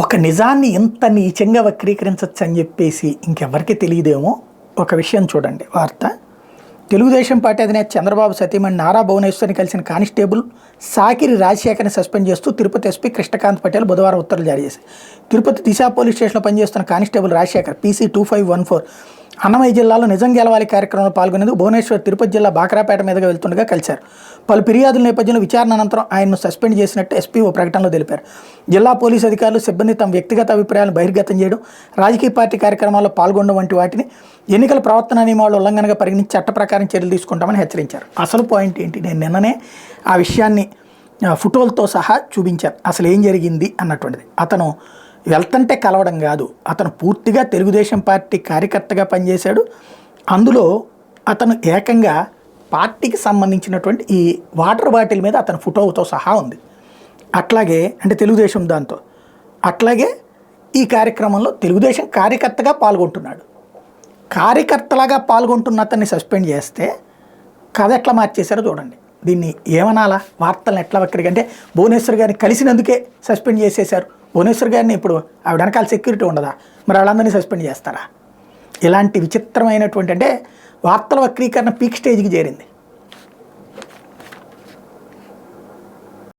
ఒక నిజాన్ని ఎంత నీచంగా వక్రీకరించవచ్చు అని చెప్పేసి ఇంకెవరికి తెలియదేమో. ఒక విషయం చూడండి వార్త. తెలుగుదేశం పార్టీ అధినేత చంద్రబాబు సతీమణి నారా భువనేశ్వర్ని కలిసిన కానిస్టేబుల్ సాకిరి రాజశేఖర్ని సస్పెండ్ చేస్తూ తిరుపతి ఎస్పీ కృష్ణకాంత్ పటేల్ బుధవారం ఉత్తర్వులు జారీ చేశారు. తిరుపతి దిశ పోలీస్ స్టేషన్లో పనిచేస్తున్న కానిస్టేబుల్ రాజశేఖర్ PC 2514 అన్నమయ్య జిల్లాలో నిజం గెలవాలి కార్యక్రమంలో పాల్గొనేందుకు భువనేశ్వర్ తిరుపతి జిల్లా బాక్రాపేట మీదుగా వెళ్తుండగా కలిశారు. పలు ఫిర్యాదుల నేపథ్యంలో విచారణ అనంతరం ఆయన్ను సస్పెండ్ చేసినట్టు ఎస్పీ ఓ ప్రకటనలో తెలిపారు. జిల్లా పోలీసు అధికారులు సిబ్బంది తమ వ్యక్తిగత అభిప్రాయాలను బహిర్గతం చేయడం, రాజకీయ పార్టీ కార్యక్రమాల్లో పాల్గొనడం వంటి వాటిని ఎన్నికల ప్రవర్తన నియమావళి ఉల్లంఘనగా పరిగణించి చట్ట ప్రకారం చర్యలు తీసుకుంటామని హెచ్చరించారు. అసలు పాయింట్ ఏంటి, నేను నిన్ననే ఆ విషయాన్ని ఫోటోలతో సహా చూపించాను. అసలు ఏం జరిగింది అన్నటువంటిది. అతను వెళ్తుంటే కలవడం కాదు, అతను పూర్తిగా తెలుగుదేశం పార్టీ కార్యకర్తగా పనిచేశాడు. అందులో అతను ఏకంగా పార్టీకి సంబంధించినటువంటి ఈ వాటర్ బాటిల్ మీద అతని ఫోటోతో సహా ఉంది. అట్లాగే అంటే తెలుగుదేశం దాంతో అట్లాగే ఈ కార్యక్రమంలో తెలుగుదేశం కార్యకర్తగా పాల్గొంటున్నాడు. కార్యకర్తలాగా పాల్గొంటున్న అతన్ని సస్పెండ్ చేస్తే కథ ఎట్లా మార్చేశారో చూడండి. దీన్ని ఏమనాలా, వార్తలను ఎట్లా వక్రీగా అంటే భువనేశ్వర్ గారిని కలిసినందుకే సస్పెండ్ చేసేశారు. భువనేశ్వర్ గారిని ఇప్పుడు ఆవిడ వెనకాల సెక్యూరిటీ ఉండదా, మరి వాళ్ళందరినీ సస్పెండ్ చేస్తారా? ఇలాంటి విచిత్రమైనటువంటి అంటే వార్తల వక్రీకరణ పీక్ స్టేజ్కి చేరింది.